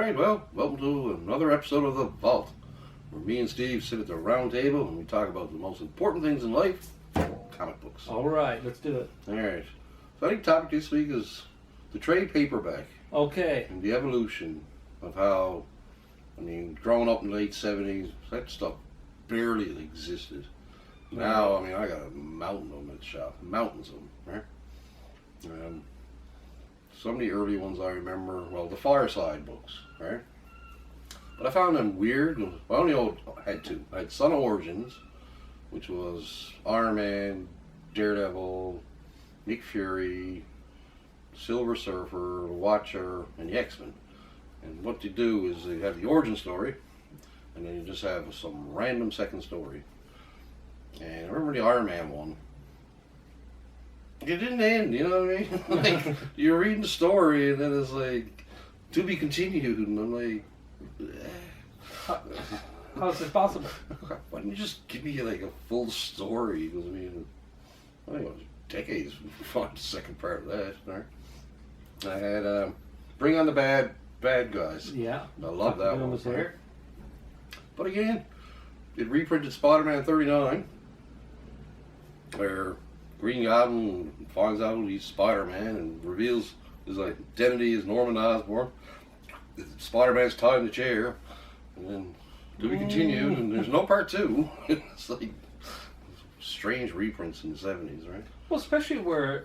Alright, well, welcome to another episode of The Vault, where me and Steve sit at the round table and we talk about the most important things in life, comic books. Alright, let's do it. Alright, so I think the topic this week is the trade paperback. Okay. And the evolution of how, growing up in the late 70s, that stuff barely existed. Now, I got a mountain of them at the shop, mountains of them, right? Some of the early ones I remember, well, the Fireside books, right? But I found them weird. I only had two. I had Son of Origins, which was Iron Man, Daredevil, Nick Fury, Silver Surfer, Watcher, and the X-Men. And what they do is they have the origin story, and then you just have some random second story. And I remember the Iron Man one. It didn't end, you know what I mean? Like, you're reading the story, and then it's like, to be continued, and I'm like, How is this possible? why didn't you just give me like a full story? Because I think it was decades before we found the second part of that. Right? I had Bring on the Bad Guys. Yeah. I love that one. Was there. But again, it reprinted Spider-Man 39, where Green Goblin finds out he's Spider-Man and reveals his identity as Norman Osborn. Spider-Man's tied in the chair, and then to be continued, and there's no part two. It's like strange reprints in the 70s, right? Well, especially where,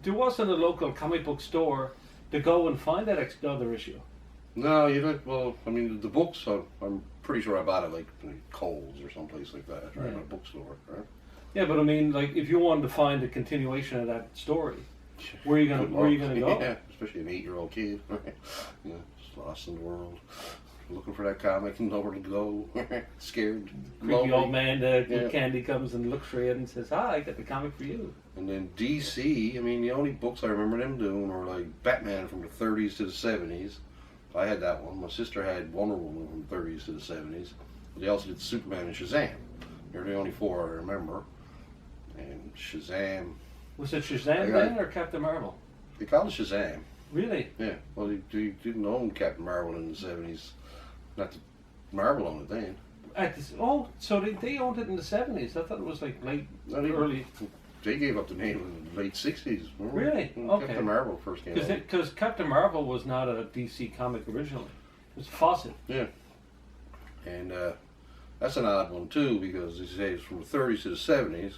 there wasn't a local comic book store to go and find that other issue. No, you don't. Well, the books, I'm pretty sure I bought it like Kohl's or someplace like that, right? Yeah. In a bookstore, right? Yeah, but if you wanted to find a continuation of that story, where are you gonna go? Yeah, especially an 8-year-old kid, right? Yeah, just lost in the world, looking for that comic and nowhere to go, scared, Creepy lonely. old man with candy comes and looks for you and says, I got the comic for you. And then DC, the only books I remember them doing were like Batman from the 30s to the 70s. I had that one. My sister had Wonder Woman from the 30s to the 70s. They also did Superman and Shazam. They're the only four I remember. And Shazam. Was it Shazam then or Captain Marvel? They called it Shazam. Really? Yeah. Well, they didn't own Captain Marvel in the 70s. Not that Marvel owned it then. So they owned it in the 70s. I thought it was like early. They gave up the name in the late 60s. Remember? Really? When Okay. Captain Marvel first came out. Because Captain Marvel was not a DC comic originally. It was Fawcett. Yeah. And that's an odd one too, because they say it's from the 30s to the 70s.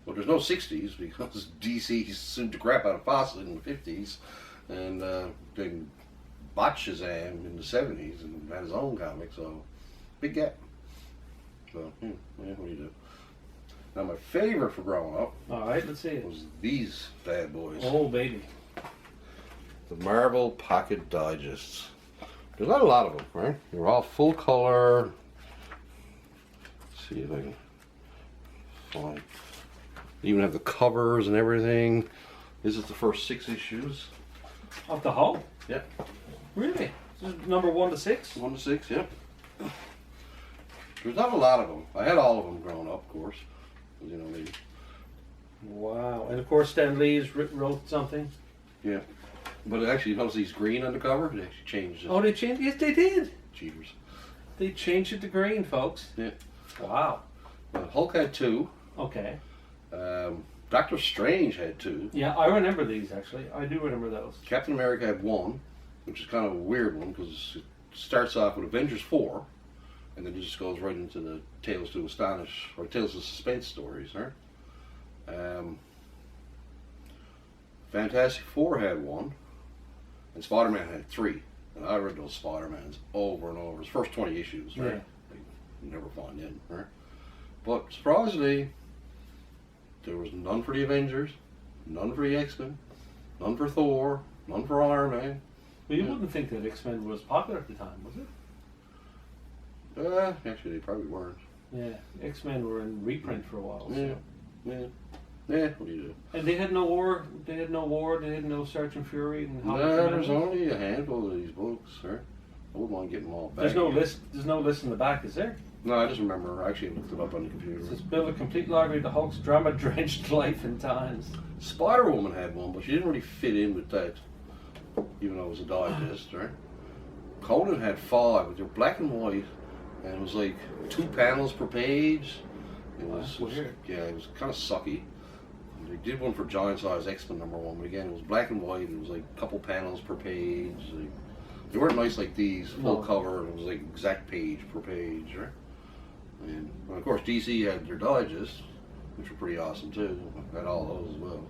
Well, there's no 60s because DC sued the crap out of Fawcett in the 50s, and then bought Shazam in the 70s and had his own comic, so big gap. So, yeah, what do you do? Now, my favorite for growing up, Alright, let's see it. was these bad boys. Oh, baby. The Marvel Pocket Digests. There's not a lot of them, right? They're all full color. Let's see if I can find. They even have the covers and everything. This is the first 6 issues. Of the whole? Yep. Really? This is number 1 to 6? 1 to 6, yep. There's not a lot of them. I had all of them growing up, of course. They. Wow. And of course Stan Lee's wrote something. Yeah. But actually, you notice he's green on the cover? They actually changed it. Oh, they changed? Yes, they did. Cheaters. They changed it to green, folks. Yeah. Wow. Hulk had 2. Okay. Doctor Strange had 2. Yeah, I remember these actually. I do remember those. Captain America had 1, which is kind of a weird one because it starts off with Avengers 4, and then it just goes right into the Tales to Astonish or Tales of Suspense stories, right? Fantastic Four had 1, and Spider-Man had 3. And I read those Spider-Mans over and over. It's first 20 issues, right? Yeah. You never find in, right? But surprisingly, there was none for the Avengers, none for the X-Men, none for Thor, none for Iron Man. Well, you wouldn't think that X-Men was popular at the time, was it? Actually, they probably weren't. Yeah, X-Men were in reprint for a while. So. Yeah. What do you do? And they had no war. They had no Sergeant Fury and No, there's only a handful of these books, sir. I wouldn't want to get them all back. There's no list. There's no list in the back, is there? No, I just remember. I actually looked it up on the computer. It says build a complete library of the Hulk's drama-drenched life and times. Spider-Woman had one, but she didn't really fit in with that, even though it was a digest, right? Conan had 5, but they were black and white, and it was like 2 panels per page. It was weird. Yeah, it was kind of sucky. And they did one for Giant Size X-Men #1, but again, it was black and white. It was like a couple panels per page. Like, they weren't nice like these, full cover, and it was like exact page per page, right? And of course, DC had their digests, which were pretty awesome too. I had all those as well.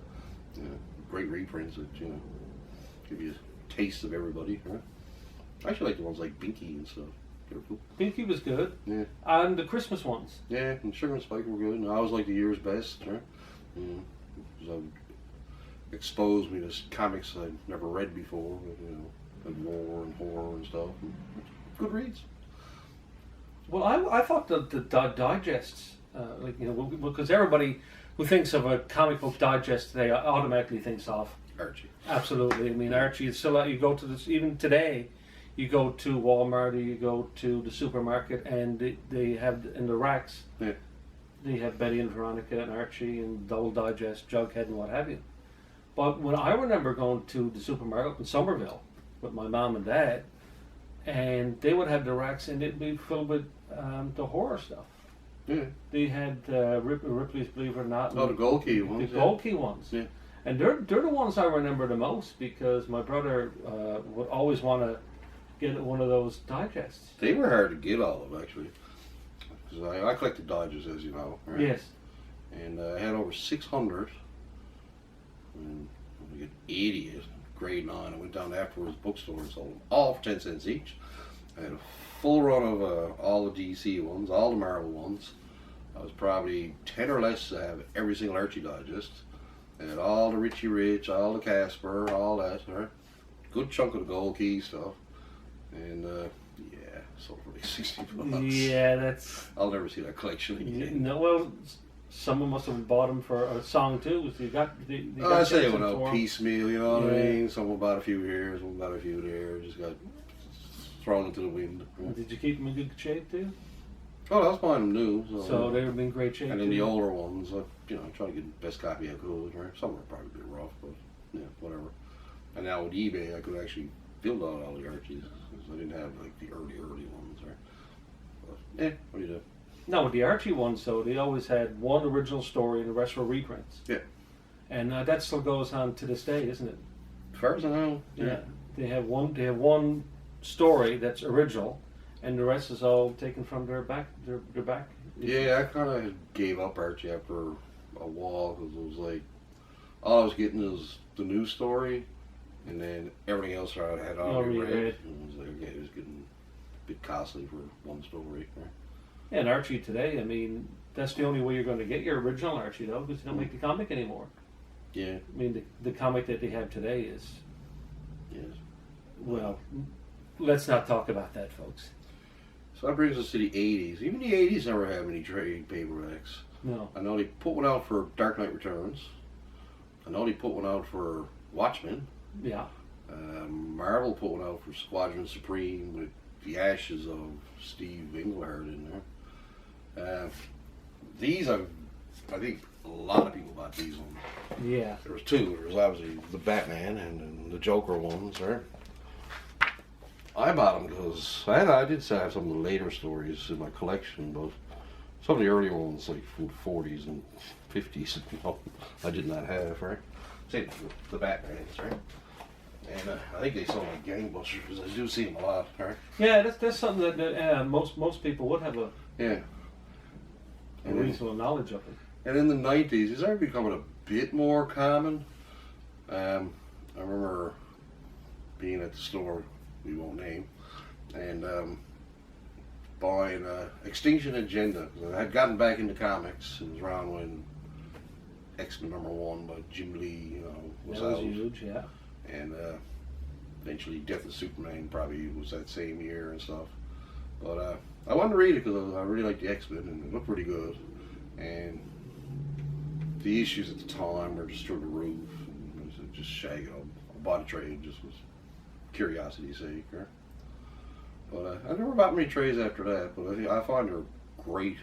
Yeah, great reprints that give you a taste of everybody. Right? I actually like the ones like Binky and stuff. They were cool. Binky was good. Yeah. And the Christmas ones. Yeah, and Sugar and Spike were good. And I always like the year's best. Right? So exposed me to comics I'd never read before. Like war and horror and stuff. And good reads. Well, I thought that the digests, because everybody who thinks of a comic book digest today automatically thinks of Archie. Absolutely. I mean, Archie is still, you go to this, even today, you go to Walmart or you go to the supermarket and they have in the racks, they have Betty and Veronica and Archie and Double Digest, Jughead and what have you. But when I remember going to the supermarket up in Somerville with my mom and dad, and they would have the racks and it'd be filled with the horror stuff. Yeah. They had Ripley's Believe It or Not. Oh, the Gold Key ones. The Gold Key ones. Yeah. And they're the ones I remember the most because my brother would always want to get one of those digests. They were hard to get all of, actually. Because I collected digests, as you know. Right? Yes. And I had over 600. And we get 80 at grade 9. I went down to Afterwards Bookstore and sold them all for 10 cents each. I had a full run of all the DC ones, all the Marvel ones. I was probably 10 or less to have every single Archie digest. I had all the Richie Rich, all the Casper, all that. Right? Good chunk of the Gold Key stuff. And sold for like 60 bucks. Yeah, that's... I'll never see that collection again. No, well, someone must have bought them for a song too. So you got I say it went out piecemeal, you know what I Yeah. mean? Someone bought a few here, someone bought a few there, just got thrown into the wind. Did you keep them in good shape too? Oh, I was buying them new. So they would be in great shape. And then too. the older ones, I try to get the best copy I could. Right? Some were probably a bit rough, but whatever. And now with eBay, I could actually build out all the Archies. Because I didn't have like the early ones, right? But, what do you do? No, with the Archie ones though, they always had one original story and the rest were reprints. Yeah. And that still goes on to this day, isn't it? As far as I know, Yeah. They have one story that's original, and the rest is all taken from their back. Their back. Yeah, I kind of gave up Archie after a while because it was like all I was getting was the new story, and then everything else I had already read. And it was like, okay, it was getting a bit costly for one story. Right? Yeah, and Archie today, I mean, that's the only way you're going to get your original Archie though, because they don't make the comic anymore. Yeah. I mean, the comic that they have today is. Yes. Well, let's not talk about that, folks. So that brings us to the 80s. Even the 80s never had many trade paperbacks. No. I know they put one out for Dark Knight Returns. I know they put one out for Watchmen. Yeah. Marvel put one out for Squadron Supreme with the ashes of Steve Englehart in there. These, I think a lot of people bought these ones. Yeah. There was two. There was obviously the Batman and the Joker ones, right? I bought them because I did have some of the later stories in my collection, but some of the earlier ones, like from the 40s and 50s, I did not have, right? Say the Batmans, right? And I think they sold like gangbusters because I do see them a lot, right? Yeah, that's something that most people would have a reasonable knowledge of it. And in the 90s, it's started becoming a bit more common. I remember being at the store we won't name, and buying Extinction Agenda. I had gotten back into comics. It was around when X-Men #1 by Jim Lee, was That was out. huge, yeah. And eventually Death of Superman probably was that same year and stuff. But I wanted to read it because I really liked the X-Men and it looked pretty good. And the issues at the time were just through the roof. And it was just shagging on a body trade, just was curiosity's sake. Right? But I never bought many trades after that. But I find they're great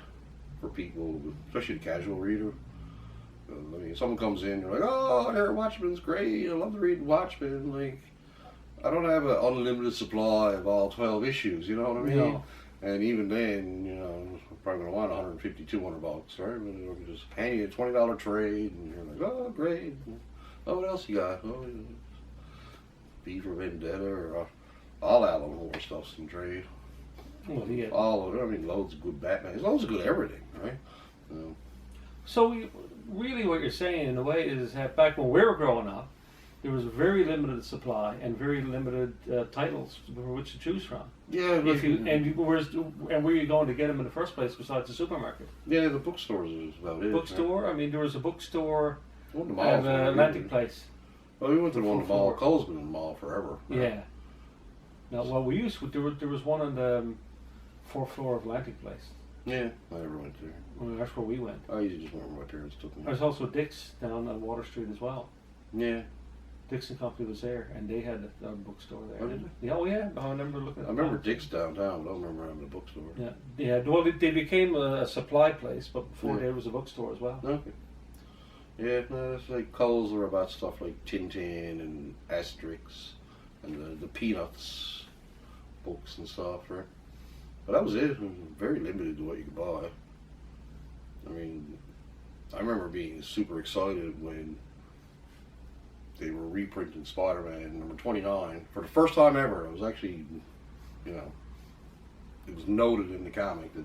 for people, especially the casual reader. I mean, someone comes in, they're like, "Oh, Watchmen's great. I love to read Watchmen." Like, I don't have an unlimited supply of all 12 issues, you know what I mean? No. And even then, you know, I'm probably going to want 150, 200 bucks, right? But it'll just hand you a $20 trade, and you're like, oh, great. Oh, what else you got? Oh, yeah. V for Vendetta, or all Alan Moore stuff's in trade. Well, yeah. All of it. I mean, loads of good Batman. Loads of good everything, right? So really what you're saying in a way is that back when we were growing up, there was a very limited supply and very limited titles for which to choose from. Yeah. Where were you going to get them in the first place besides the supermarket? Yeah, the bookstores is about it. Bookstore? Right? I mean, there was a bookstore at Atlantic Place. Well, we went to the one in the mall. Cole's been in the mall forever. Right? Yeah. Now, well, we used to, there was one on the fourth floor of Atlantic Place. Yeah, I never went there. Well, that's where we went. I usually just remember my parents took me. There's also Dick's down on Water Street as well. Yeah. Dixon Company was there, and they had a bookstore there. Oh, did Yeah, oh yeah, I remember looking at I remember Dick's downtown, but I don't remember having a bookstore. Yeah, yeah. Well, they became a supply place, but before Yeah. there was a bookstore as well. Okay. Yeah, no, it's like Coles are about stuff like Tintin and Asterix and the Peanuts books and stuff, right? But that was it. It was very limited to what you could buy. I mean, I remember being super excited when they were reprinting Spider-Man number 29 for the first time ever. It was actually, you know, it was noted in the comic that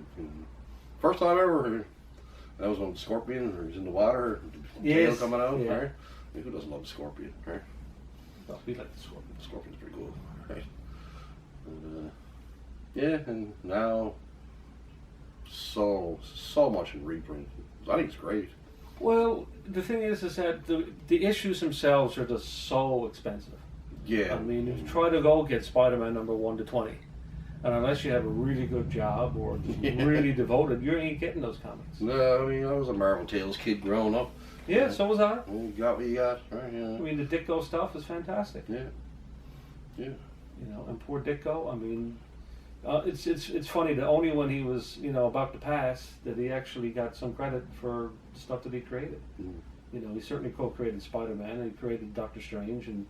first time ever. That was when Scorpion was in the water, tail coming out, yeah. right? I mean, who doesn't love Scorpion, right? Well, we like the Scorpion. Scorpion's pretty cool, right? And, yeah, and now so much in reprint. I think it's great. Well, the thing is that the issues themselves are just so expensive. Yeah. I mean, if you try to go get Spider-Man number 1 to 20, and unless you have a really good job or really devoted, you ain't getting those comics. No, I mean, I was a Marvel Tales kid growing up. Yeah, so was I. You got what you got, right? Yeah. I mean, the Ditko stuff is fantastic. Yeah. Yeah. You know, and poor Ditko, I mean, it's funny that only when he was, you know, about to pass that he actually got some credit for the stuff that he created. Mm. You know, he certainly co-created Spider-Man and he created Doctor Strange, and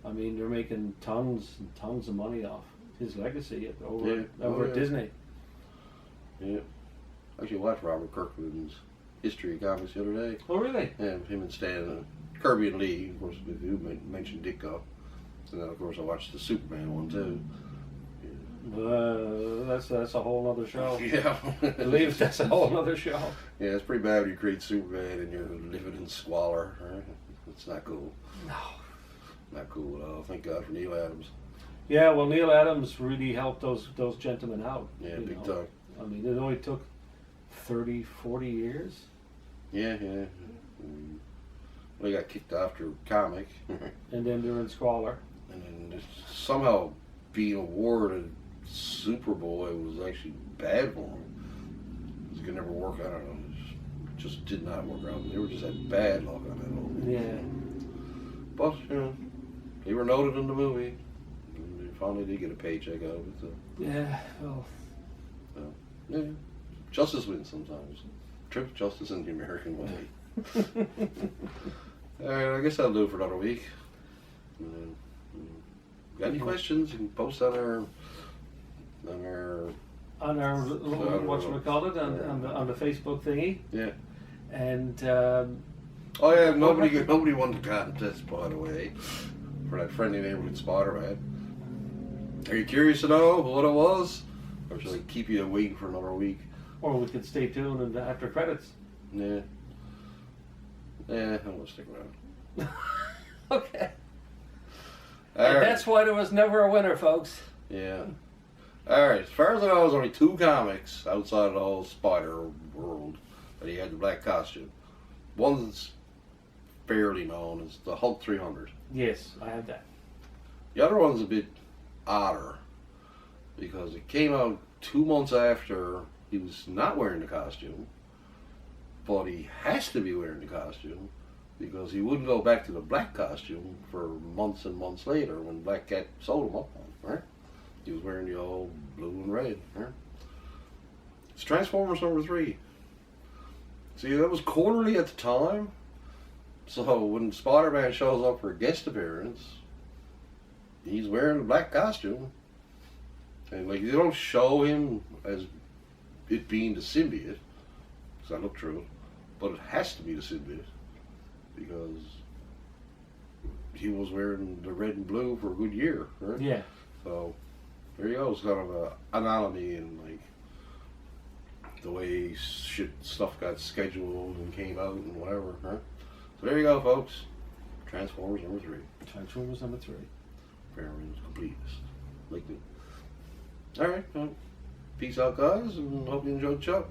I mean, they're making tons and tons of money off his legacy over at Disney. Yeah. I actually watched Robert Kirkman's History of Comics the other day. Oh, really? Yeah, him and Stan, Kirby and Lee, of course, who mentioned Ditko. And then, of course, I watched the Superman one, too. That's a whole other show. Yeah. Believe that's a whole other show. Yeah, it's pretty bad when you create Superman and you're living in squalor, right? It's not cool. No. Not cool at all. Thank God for Neil Adams. Yeah, well, Neil Adams really helped those gentlemen out. Yeah, big time. I mean, it only took 30, 40 years. Yeah. Well, he got kicked after comic. And then they're in squalor. And then somehow being awarded Superboy was actually bad for him. It could never work. I don't know. It just did not work out. They were just had bad luck on that whole thing. Yeah. But, you know, they were noted in the movie. And they finally did get a paycheck out of it. So. Yeah, well. Yeah. Justice wins sometimes. True justice in the American way. Alright, I guess that'll do it for another week. Got any questions? You can post on our whatchamacallit, on the Facebook thingy. Yeah. And oh yeah, nobody won the contest, by the way, for that friendly neighborhood Spider-Man. Are you curious to know what it was? Or should I keep you waiting for another week? or we could stay tuned and after credits. Yeah. Yeah, I'm gonna stick around. Okay. Right. That's why there was never a winner, folks. Yeah. Alright, as far as I know, there's only 2 comics outside of the whole Spider world that he had the black costume. One's fairly known as the Hulk 300. Yes, I have that. The other one's a bit odder because it came out 2 months after he was not wearing the costume, but he has to be wearing the costume because he wouldn't go back to the black costume for months and months later when Black Cat sold him up on, right? He was wearing the old blue and red, right? It's Transformers #3. See, that was quarterly at the time. So when Spider-Man shows up for a guest appearance, he's wearing a black costume. And like, they don't show him as it being the symbiote, because I looked through it, but it has to be the symbiote, because he was wearing the red and blue for a good year, right? Yeah. So there you go. It's kind of an anomaly in like the way stuff got scheduled and came out and whatever, huh? So there you go, folks. Transformers number 3. Transformers number 3. Fairman's completeness. Like new. All right. Well, peace out, guys, and hope you enjoyed the show.